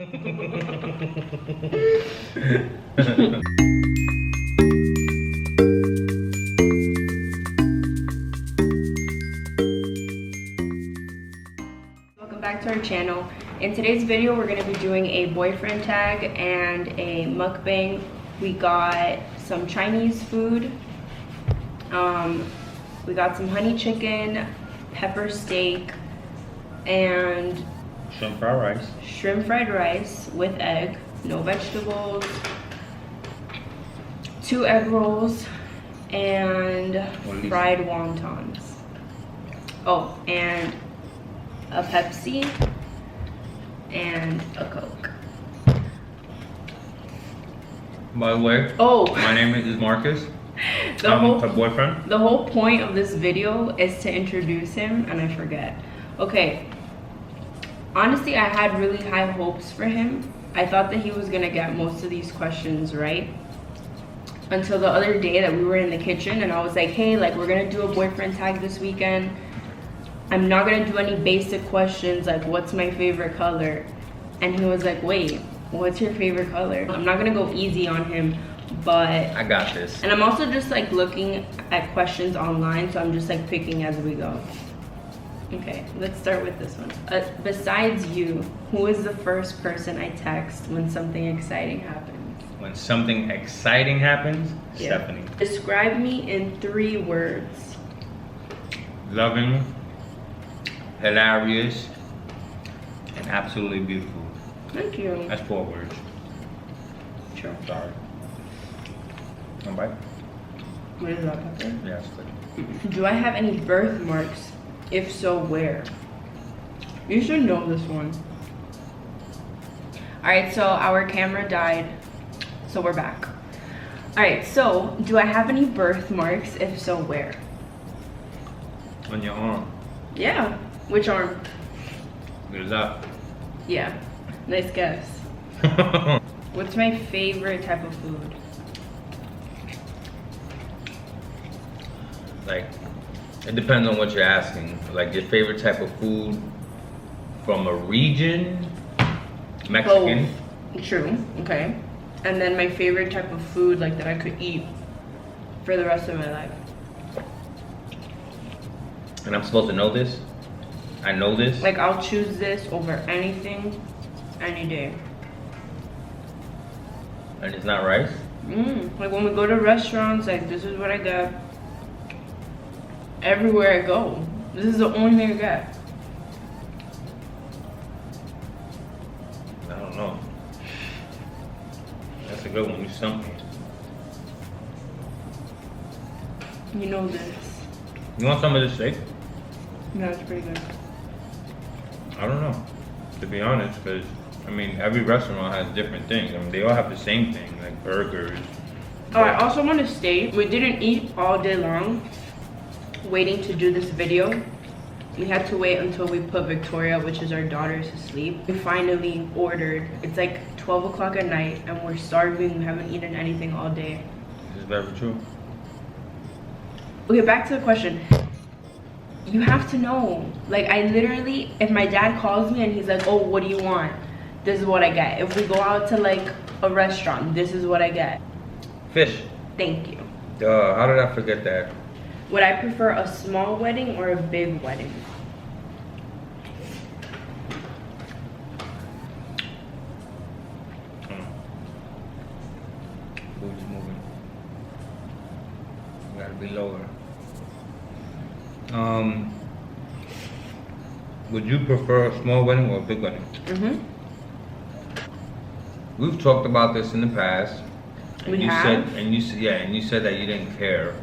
Welcome back to our channel. In today's video, we're going to be doing a boyfriend tag and a mukbang. We got some Chinese food. We got some honey chicken, pepper steak, and shrimp fried rice. Shrimp fried rice with egg, no vegetables, 2 egg rolls, and fried wontons. Oh, and a Pepsi and a Coke. By the way, my name is Marcus. I'm her boyfriend. The whole point of this video is to introduce him, and I forget. Okay. Honestly, I had really high hopes for him. I thought that he was gonna get most of these questions right. Until the other day that we were in the kitchen and I was like, hey, like we're gonna do a boyfriend tag this weekend. I'm not gonna do any basic questions like what's my favorite color. And he was like, wait, what's your favorite color? I'm not gonna go easy on him, but I got this. And I'm also just like looking at questions online, so I'm just like picking as we go. Okay, let's start with this one. Besides you, who is the first person I text when something exciting happens? When something exciting happens? Yeah. Stephanie. Describe me in 3 words. Loving, hilarious, and absolutely beautiful. Thank you. That's 4 words. Sure. Sorry. One bite? What is that, pepper? Yeah, it's good. Do I have any birthmarks? If so, where? You should know this one. Alright, so our camera died, so we're back. Alright, so do I have any birthmarks? If so, where? On your arm. Yeah. Which arm? Your left. Yeah. Nice guess. What's my favorite type of food? Like, it depends on what you're asking. Like your favorite type of food from a region? Mexican. Oh, true. Okay. And then my favorite type of food like that I could eat for the rest of my life. And I'm supposed to know this? I know this? Like I'll choose this over anything, any day. And it's not rice? Like when we go to restaurants, like this is what I get. Everywhere I go, this is the only thing I get. I don't know. That's a good one. You stumped me. You know this. You want some of this steak? Yeah, it's pretty good. I don't know, to be honest, because I mean every restaurant has different things. I mean they all have the same thing, like burgers. Oh, I also want to state we didn't eat all day long waiting to do this video. We had to wait until we put Victoria, which is our daughter, to sleep. We finally ordered. It's like 12 o'clock at night and we're starving. We haven't eaten anything all day. This is very true. Okay, back to the question. You have to know. Like I literally, if my dad calls me and he's like, oh, what do you want? This is what I get. If we go out to like a restaurant, this is what I get. Fish. Thank you. Duh, how did I forget that? Would I prefer a small wedding or a big wedding? Food's moving. Gotta be lower. Would you prefer a small wedding or a big wedding? We've talked about this in the past. And We you have? said, and you said that you didn't care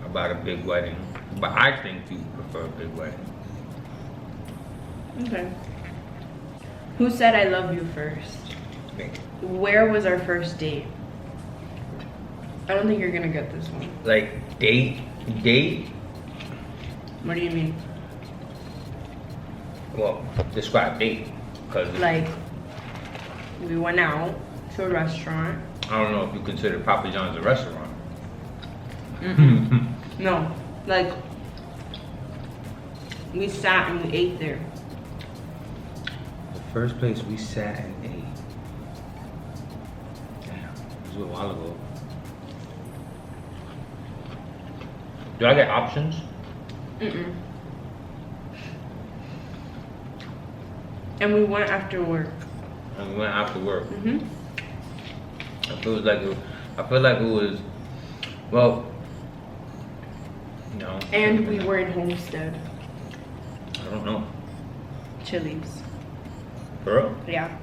about a big wedding, but I think you prefer a big wedding. Okay. Who said I love you first? Me. Where was our first date? I don't think you're gonna get this one. Like date? What do you mean? Well, describe date, cause Like, we went out to a restaurant. I don't know if you consider Papa John's a restaurant. No, like, we sat and we ate there. First place we sat and ate. Damn, it was a while ago. Do I get options? Mm-mm. And we went after work. And we went after work. Mm-hmm. I feel like it was, well, no. And we were in Homestead. I don't know. Chili's. For real? Yeah.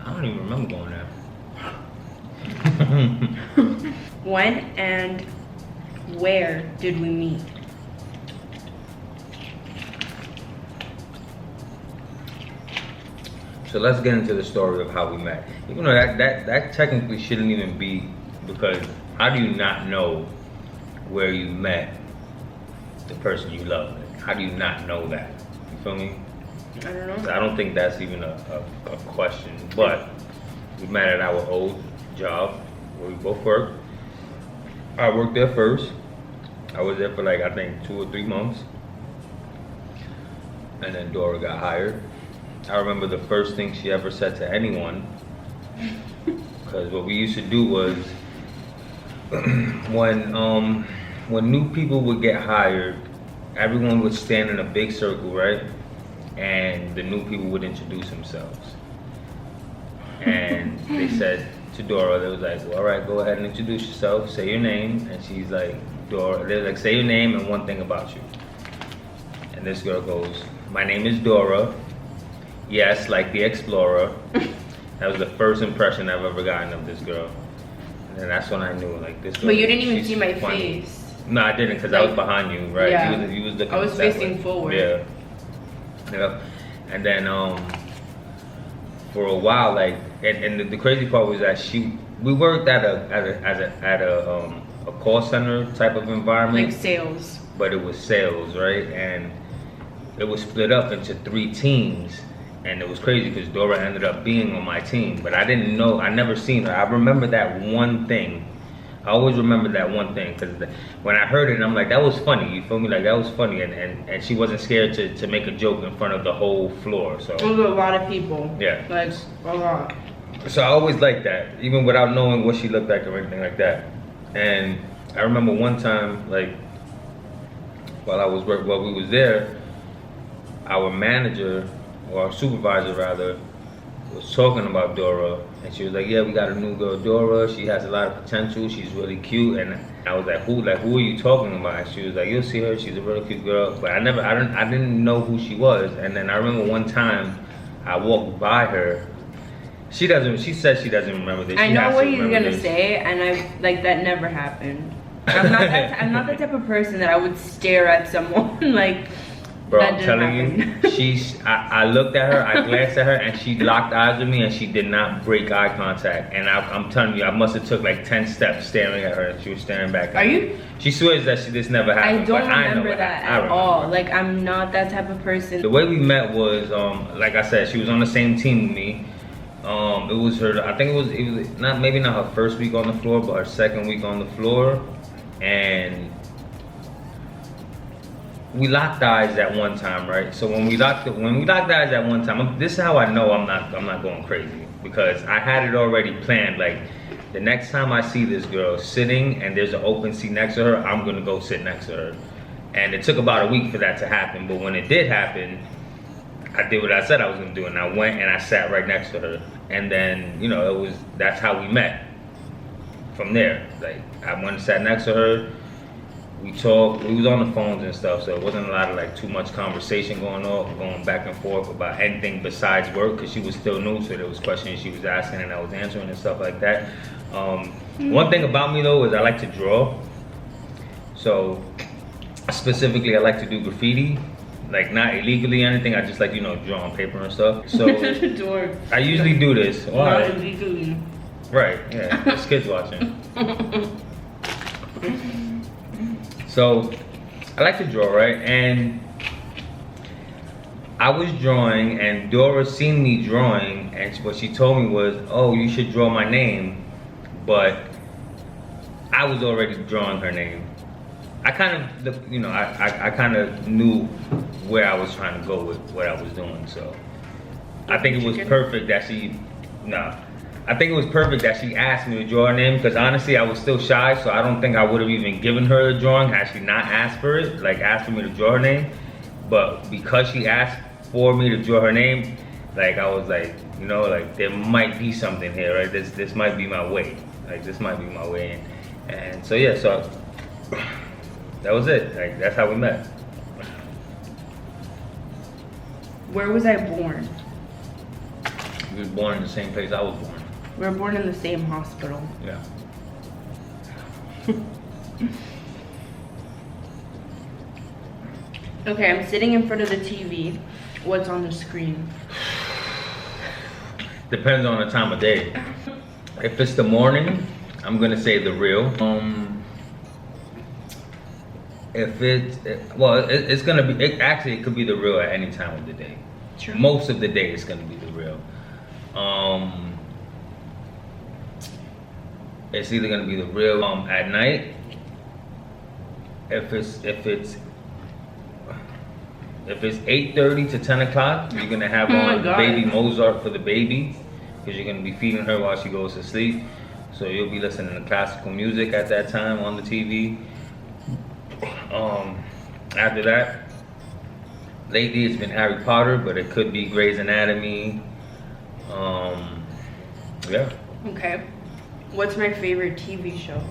I don't even remember going there. When and where did we meet? So let's get into the story of how we met. Even though that technically shouldn't even be, because how do you not know where you met the person you love? How do you not know that? You feel me? I don't know. So I don't think that's even a question. But we met at our old job where we both worked. I worked there first. I was there for like, I think 2 or 3 months. And then Dora got hired. I remember the first thing she ever said to anyone, because what we used to do was when new people would get hired, everyone would stand in a big circle, right? And the new people would introduce themselves. And they said to Dora, they was like, well, all right, go ahead and introduce yourself, say your name. And she's like, Dora, they're like, say your name and one thing about you. And this girl goes, my name is Dora. Yes, like the Explorer. That was the first impression I've ever gotten of this girl. And that's when I knew, like, this girl. But you didn't even she's see my funny. face. No, I didn't, because I was behind you, right? Yeah. You was looking I was that facing way. forward. Yeah. Yeah. And then for a while, like, and the crazy part was that we worked at a call center type of environment. Like sales. But it was sales, right? And it was split up into 3 teams. And it was crazy because Dora ended up being on my team, but I didn't know, I never seen her. I remember that one thing. I always remember that one thing because when I heard it, I'm like, that was funny, you feel me? Like, that was funny. And she wasn't scared to make a joke in front of the whole floor, so. It was a lot of people. Yeah. Like, a lot. So I always liked that, even without knowing what she looked like or anything like that. And I remember one time, like, while we was there, our manager, or our supervisor rather, was talking about Dora, and she was like, yeah, we got a new girl, Dora, she has a lot of potential, she's really cute. And I was like, who are you talking about? And she was like, you'll see her, she's a really cute girl. But I didn't know who she was. And then I remember one time I walked by her. She said she doesn't remember this. I know what he's gonna say, and like, that never happened. I'm not the type of person that I would stare at someone like. Bro, I'm telling you, I looked at her, I glanced at her, and she locked eyes with me, and she did not break eye contact. And I'm telling you, I must have took like 10 steps staring at her, and she was staring back at me. Are you? She swears that this never happened. I don't remember that at all. Like, I'm not that type of person. The way we met was, like I said, she was on the same team with me. It was her, I think it was maybe not her first week on the floor, but her second week on the floor. And we locked eyes at one time, right? So when we locked eyes at one time, this is how I know I'm not going crazy, because I had it already planned. Like, the next time I see this girl sitting and there's an open seat next to her, I'm gonna go sit next to her. And it took about a week for that to happen, but when it did happen, I did what I said I was gonna do, and I went and I sat right next to her. And then, you know, that's how we met. From there, like, I went and sat next to her. We talked, we was on the phones and stuff, so it wasn't a lot of like too much conversation going back and forth about anything besides work, because she was still new, so there was questions she was asking and I was answering and stuff like that. One thing about me though is I like to draw. So specifically, I like to do graffiti, like not illegally or anything. I just like, you know, draw on paper and stuff. So I usually do this. Not illegally. Right, yeah, there's kids watching. So I like to draw, right? And I was drawing, and Dora seen me drawing, and what she told me was, oh, you should draw my name. But I was already drawing her name. I kind of, you know, I kind of knew where I was trying to go with what I was doing. So I think it was Chicken? perfect that she, no. I think it was perfect that she asked me to draw her name because honestly, I was still shy, so I don't think I would have even given her a drawing had she not asked for it, like asked for me to draw her name. But because she asked for me to draw her name, like I was like, you know, like there might be something here, right? This might be my way. Like this might be my way. And so yeah, so that was it. Like that's how we met. Where was I born? You was born in the same place I was born. We were born in the same hospital. Yeah. Okay, I'm sitting in front of the TV. What's on the screen? Depends on the time of day. If it's the morning, I'm gonna say the real. If it's gonna be. It could be the real at any time of the day. Sure. Most of the day, it's gonna be the real. It's either gonna be the real at night. If it's 8:30 to 10 o'clock, you're gonna have Oh my on God. Baby Mozart for the baby, because you're gonna be feeding her while she goes to sleep. So you'll be listening to classical music at that time on the TV. After that, lately it's been Harry Potter, but it could be Grey's Anatomy. Yeah. Okay. What's my favorite TV show?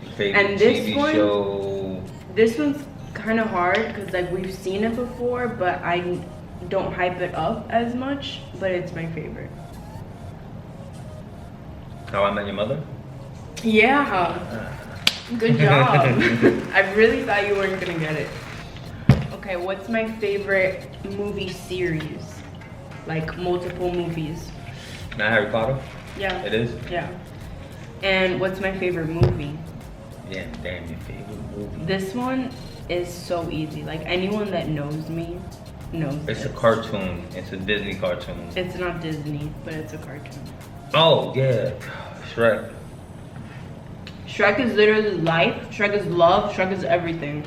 Your favorite And this TV one- show? This one's kind of hard because like we've seen it before, but I don't hype it up as much. But it's my favorite. How I Met Your Mother? Yeah. Good job. I really thought you weren't gonna get it. Okay, what's my favorite movie series? Like multiple movies. Not Harry Potter? Yeah. It is? Yeah. And what's my favorite movie? Yeah, damn, your favorite movie. This one is so easy. Like anyone that knows me knows It's a this. cartoon. It's a Disney cartoon. It's not Disney, but it's a cartoon. Oh, yeah. Shrek. Shrek is literally life. Shrek is love. Shrek is everything.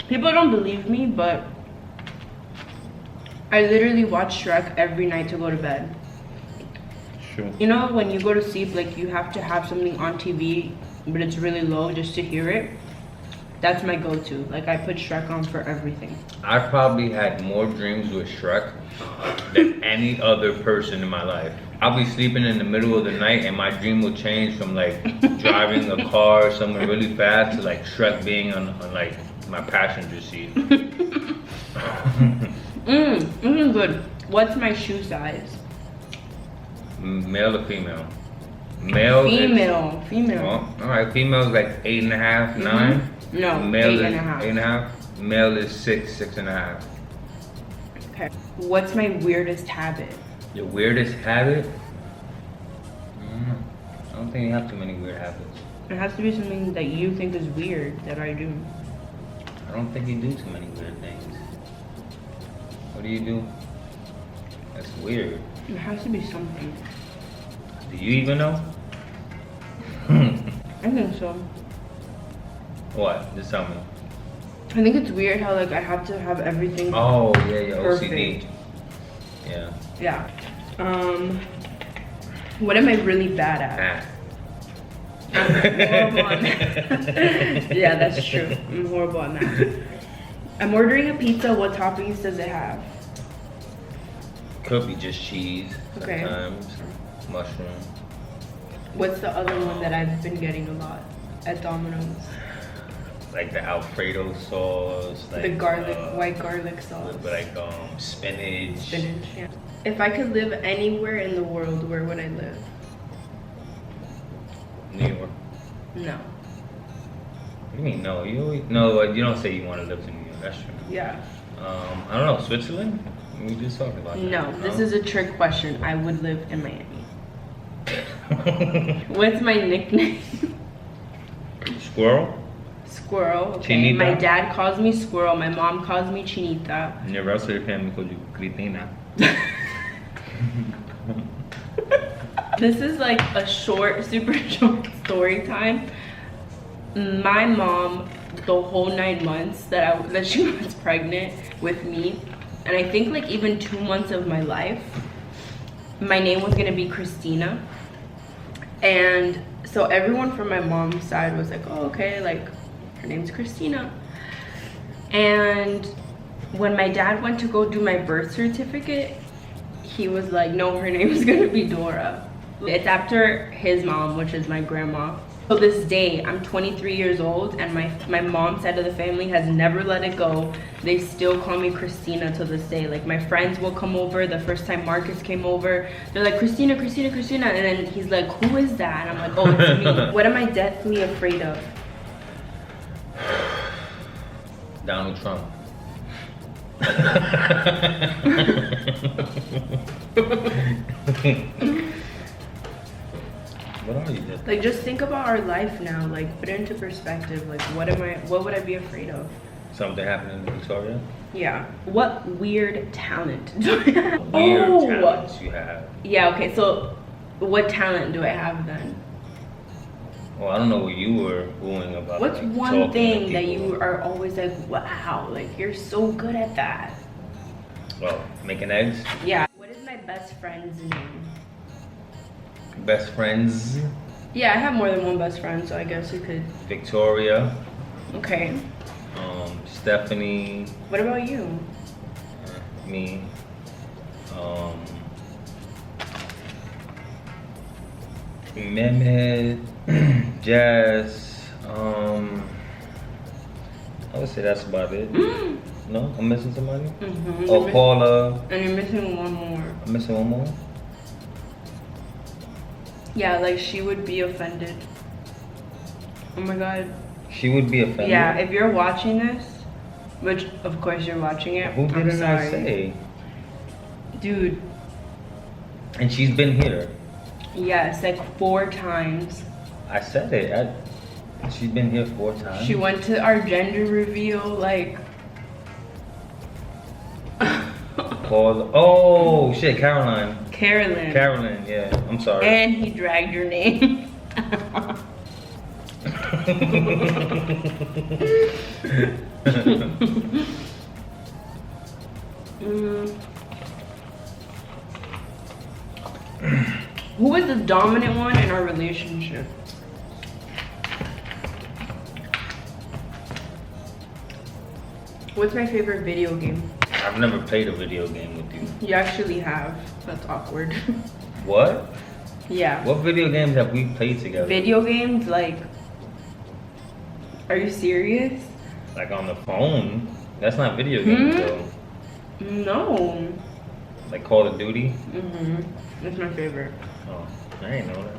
People don't believe me, but I literally watch Shrek every night to go to bed. Sure. You know when you go to sleep, like you have to have something on TV, but it's really low just to hear it? That's my go-to. Like I put Shrek on for everything. I've probably had more dreams with Shrek than any other person in my life. I'll be sleeping in the middle of the night and my dream will change from like driving a car somewhere really fast to like Shrek being on like my passenger seat. This is good. What's my shoe size? Male or female? Male is- Female. well, all right, female is like 8.5, 9. No, Male 8.5. is 8.5. Male is 6, 6.5. Okay. What's my weirdest habit? Your weirdest habit? I don't think you have too many weird habits. It has to be something that you think is weird that I do. I don't think you do too many weird things. What do you do? That's weird. It has to be something. Do you even know? I think so. What? Just tell me. I think it's weird how like I have to have everything. Oh, yeah, Perfect. OCD. Yeah. Yeah. What am I really bad at? I'm horrible at math. Yeah, that's true. I'm horrible at math. I'm ordering a pizza. What toppings does it have? Could be just cheese Okay. sometimes. Mushroom. What's the other one that I've been getting a lot at Domino's? Like the Alfredo sauce. Like, The garlic, white garlic sauce. With like spinach. Spinach, yeah. If I could live anywhere in the world, where would I live? New York. No. What do you mean no? You don't say you want to live in New York. That's true. Yeah. I don't know. Switzerland? We just talked about that. No, this is a trick question. I would live in Miami. What's my nickname? Squirrel? Squirrel. Okay. Chinita. My dad calls me Squirrel. My mom calls me Chinita. And the rest of your family called you Critina. This is like a short, super short story time. My mom, the whole 9 months that she was pregnant with me, And I think like even 2 months of my life, my name was gonna be Christina. And so everyone from my mom's side was like, oh, okay, like her name's Christina. And when my dad went to go do my birth certificate, he was like, no, her name is gonna be Dora. It's after his mom, which is my grandma. So this day, I'm 23 years old, and my mom's side of the family has never let it go. They still call me Christina to this day. Like, my friends will come over. The first time Marcus came over, they're like, Christina, Christina, Christina. And then he's like, who is that? And I'm like, oh, it's me. What am I deathly afraid of? Donald Trump. What are you doing? Like, just think about our life now. Like, put it into perspective. Like, what would I be afraid of? Something happening in Victoria? Yeah. What weird talent do I have? Weird talents you have. Yeah, okay, so what talent do I have then? Well, I don't know what you were going about. What's like, one thing that you are always like, wow, like you're so good at that? Well, making eggs. Yeah. What is my best friend's name? Best friends. Yeah, I have more than one best friend, so I guess you could. Victoria. Okay. Stephanie. What about you? Me. Mehmet. Jazz. I would say that's about it. No? I'm missing somebody? Mm-hmm. Oh, Paula. And you're missing one more. I'm missing one more? Yeah, like she would be offended. Oh my god. She would be offended? Yeah, if you're watching this, which of course you're watching it. Who didn't I sorry. say? Dude. And she's been here. Yes, like 4 times. I said it. She's been here 4 times. She went to our gender reveal, like. Paula. Oh shit, Caroline. Carolyn. Carolyn, yeah. I'm sorry. And he dragged your name. Who was the dominant one in our relationship? What's my favorite video game? I've never played a video game with you. You actually have. That's awkward. What? Yeah. What video games have we played together? Video games, like. Are you serious? Like on the phone? That's not video games though. No. Like Call of Duty? That's my favorite. Oh, I didn't know that.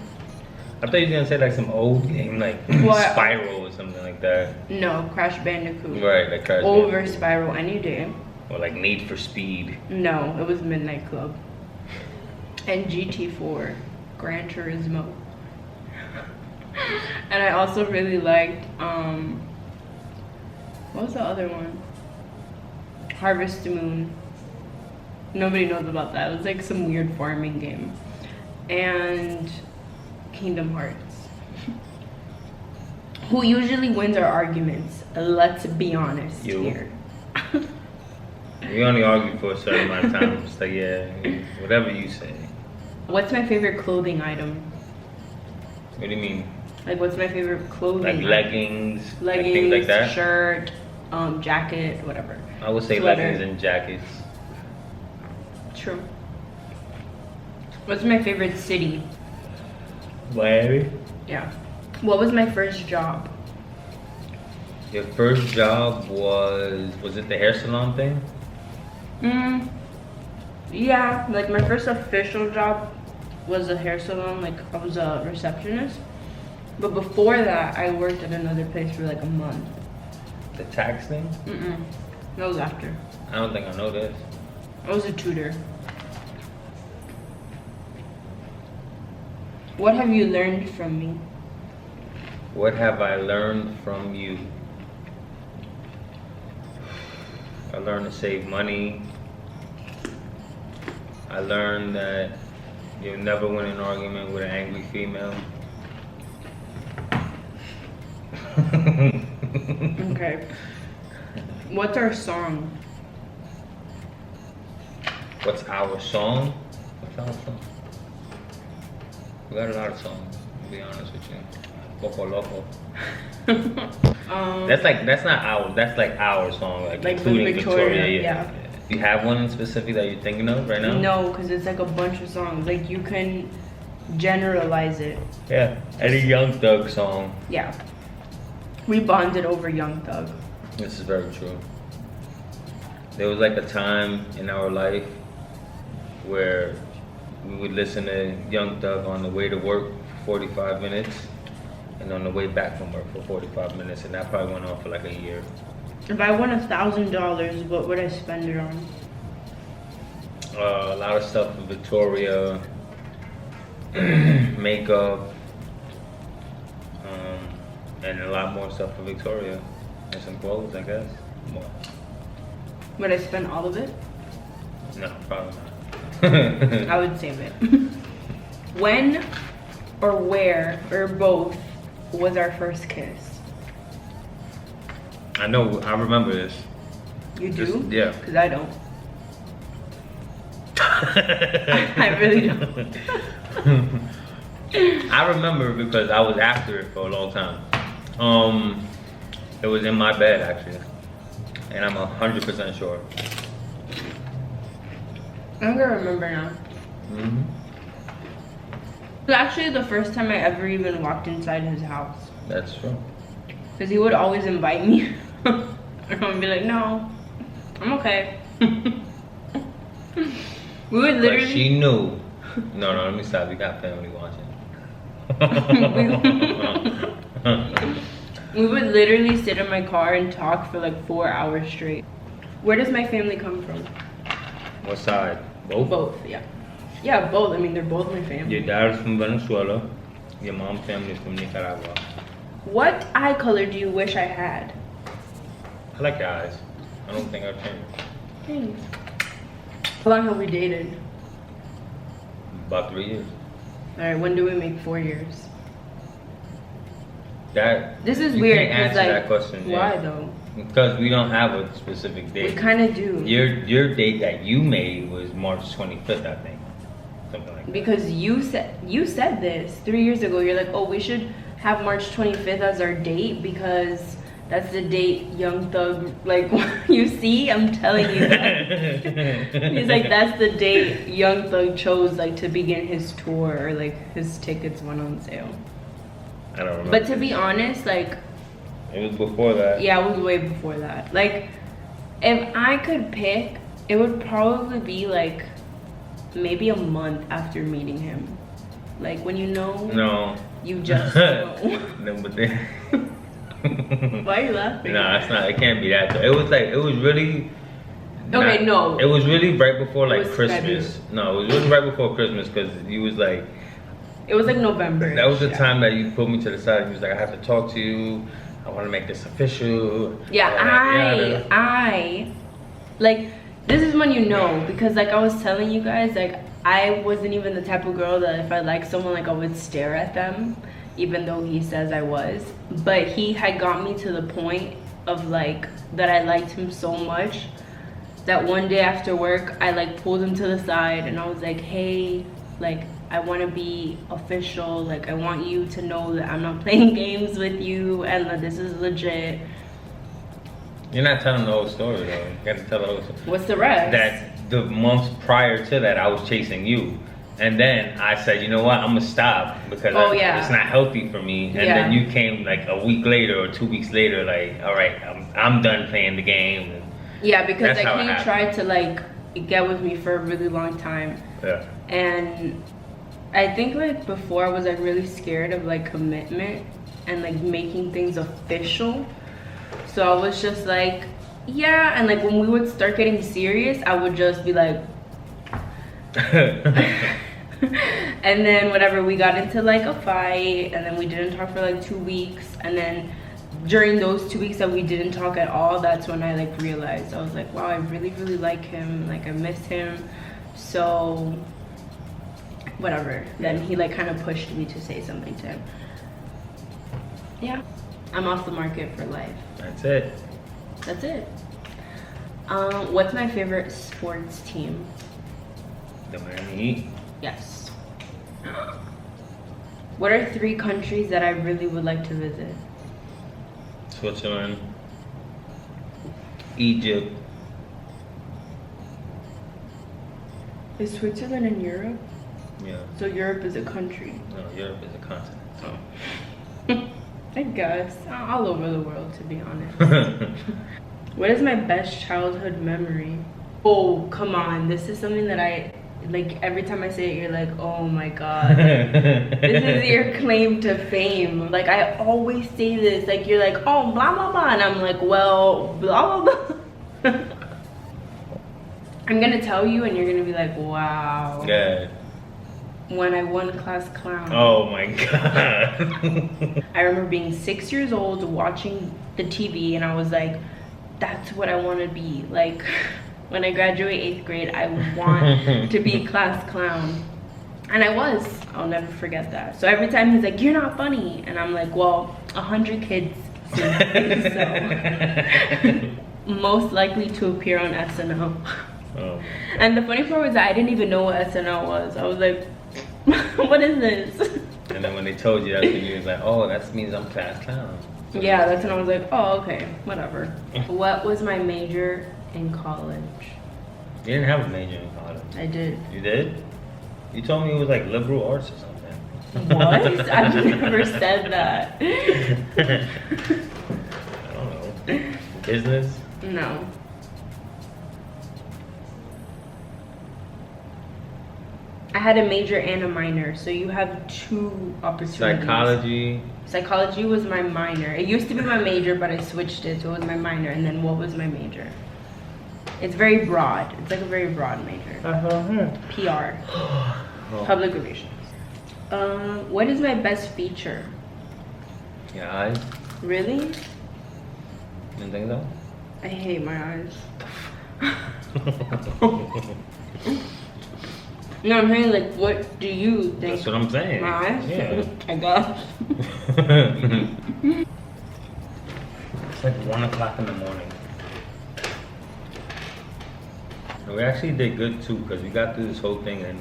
I thought you were gonna say like some old game, like What? Spiral or something like that. No, Crash Bandicoot. Right, like Crash Over Bandicoot. Spiral any day. Or like Need for Speed. No, it was Midnight Club. And GT4, Gran Turismo. And I also really liked, what was the other one? Harvest Moon. Nobody knows about that. It was like some weird farming game. And Kingdom Hearts. Who usually wins our arguments? Let's be honest You. here. We only argue for a certain amount of time. So yeah, whatever you say. What's my favorite clothing item? What do you mean? Like, what's my favorite clothing Like item? leggings, like Leggings, things like that? shirt, jacket, whatever. I would say Sweater. leggings and jackets. True. What's my favorite city? Miami. Yeah. What was my first job? Your first job was it the hair salon thing? Yeah, like my first official job was a hair salon, like I was a receptionist. But before that, I worked at another place for like a month. The tax thing? That was after. I don't think I know this. I was a tutor. What have you learned from me? What have I learned from you? I learned to save money. I learned that you'll never win an argument with an angry female. Okay. What's our song? What's our song? What's our song? We got a lot of songs, to be honest with you. Poco Loco. That's not ours. That's like our song, like including Victoria. Yeah. Do you have one in specific that you're thinking of right now? No, because it's like a bunch of songs. Like you can generalize it. Yeah. Any Young Thug song. Yeah. We bonded over Young Thug. This is very true. There was like a time in our life where we would listen to Young Thug on the way to work for 45 minutes and on the way back from work for 45 minutes, and that probably went on for like a year. If I won $1,000, what would I spend it on? A lot of stuff with Victoria, makeup, and a lot more stuff for Victoria, and some clothes, I guess. More. Would I spend all of it? No, probably not. I would save it. When or where or both was our first kiss? I know, I remember this. You do? Yeah. Because I don't. I really don't. I remember because I was after it for a long time. It was in my bed actually, and I'm 100% sure. I'm gonna remember now. Mm-hmm. It was actually the first time I ever even walked inside his house. That's true. Because he would always invite me. And I would be like, no, I'm okay. We would literally... But she knew. No, let me stop. You got family watching. We would literally sit in my car and talk for like 4 hours straight. Where does my family come from? What side? Both? Both, yeah. Yeah, both. I mean, they're both my family. Your dad is from Venezuela. Your mom's family is from Nicaragua. What eye color do you wish I had? I like your eyes. I don't think I've changed. Thanks. How long have we dated? About 3 years. Alright, when do we make 4 years? This is you weird. Can't answer like, that question. Why Yeah. though? Because we don't have a specific date. We kind of do. Your date that you made was March 25th, I think. Something like that. Because you said this 3 years ago. You're like, oh, we should have March 25th as our date because that's the date Young Thug, like, you see, I'm telling you that. He's like, that's the date Young Thug chose, like, to begin his tour, or like his tickets went on sale. I don't remember. But to be honest, like, it was before that. yeah, it was way before that. Like, if I could pick, it would probably be like maybe a month after meeting him. Like when you know, No. you just know. No, but then. Why are you laughing? Nah, it's not. It can't be that. It was like, it was really. Okay, no. It was really right before like was Christmas. February. No, it was really right before Christmas because you was like. It was like November. That was the time that you put me to the side and you was like, I have to talk to you. I want to make this official. Yeah, I like, this is when you know, because like I was telling you guys, like I wasn't even the type of girl that if I liked someone, like I would stare at them, even though he says I was. But he had got me to the point of like, that I liked him so much that one day after work, I like pulled him to the side and I was like, hey, like, I want to be official. Like, I want you to know that I'm not playing games with you and that this is legit. You're not telling the whole story though. You gotta tell the whole story. What's the rest? That the months prior to that, I was chasing you. And then I said, you know what, I'm gonna stop because it's not healthy for me. And then you came like a week later or 2 weeks later, like, all right, I'm done playing the game. And yeah, because like he tried to like get with me for a really long time. Yeah. And I think like before I was like really scared of like commitment and like making things official. So I was just like, yeah, and like when we would start getting serious, I would just be like and then whatever, we got into like a fight and then we didn't talk for like 2 weeks, and then during those 2 weeks that we didn't talk at all, that's when I like realized, I was like, wow, I really like him, like I miss him. So whatever, then he like kind of pushed me to say something to him. Yeah, I'm off the market for life. That's it. That's it. What's my favorite sports team? The Miami. Yes. What are 3 countries that I really would like to visit? Switzerland, Egypt. Is Switzerland in Europe? Yeah. So Europe is a country. No, Europe is a continent. Oh. I guess. All over the world, to be honest. What is my best childhood memory? Oh, come on. This is something that I, like, every time I say it, you're like, oh my God. This is your claim to fame. Like, I always say this. Like, you're like, oh, blah, blah, blah. And I'm like, well, blah, blah, blah. I'm going to tell you, and you're going to be like, wow. Yeah. When I won class clown. Oh my God. I remember being 6 years old, watching the TV, and I was like, that's what I want to be. Like, when I graduate 8th grade, I want to be class clown. And I was. I'll never forget that. So every time he's like, you're not funny. And I'm like, well, 100 kids think so. Most likely to appear on SNL. Oh. And the funny part was that I didn't even know what SNL was. I was like, what is this? And then when they told you, that's when you was like, oh, that means I'm class clown. Yeah, that's when I was like, oh, okay, whatever. What was my major in college? You didn't have a major in college. I did. You did? You told me it was like liberal arts or something. What? I've never said that. I don't know. Business? No. I had a major and a minor, so you have 2 opportunities. Psychology. Psychology was my minor. It used to be my major, but I switched it, so it was my minor. And then what was my major? It's very broad. It's like a very broad major. PR. Public relations. What is my best feature? Your eyes? Really? You didn't think so? I hate my eyes. No, I'm saying, like, what do you think? That's what I'm saying. My eyes? Yeah. I guess. It's like 1 o'clock in the morning. And we actually did good too, because we got through this whole thing and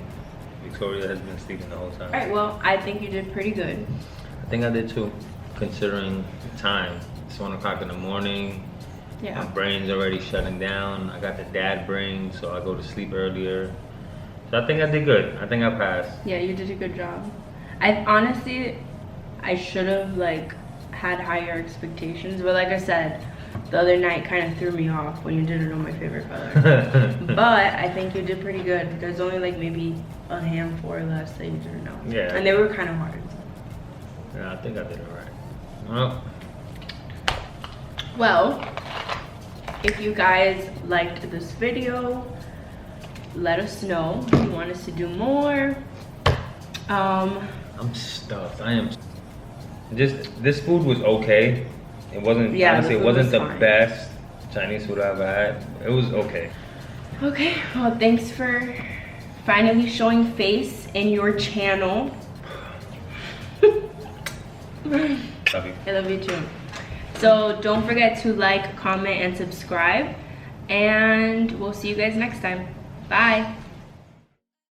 Victoria has been sleeping the whole time. Alright, well, I think you did pretty good. I think I did too, considering the time. It's 1 o'clock in the morning. Yeah. My brain's already shutting down. I got the dad brain, so I go to sleep earlier. So I think I did good. I think I passed. Yeah, you did a good job. I should have, like, had higher expectations, but like I said, the other night kind of threw me off when you didn't know my favorite color. But I think you did pretty good. There's only like maybe a handful or less that you didn't know. Yeah. And they were kind of hard. Yeah, I think I did it right. Well, if you guys liked this video, let us know if you want us to do more. I'm stuffed. I am. Just this food was okay. It wasn't. Yeah, honestly, the it food wasn't was the fine. best Chinese food I've had. It was okay. Okay, well, thanks for finally showing face in your channel. Love you. I love you too. So don't forget to like, comment, and subscribe. And we'll see you guys next time. Bye.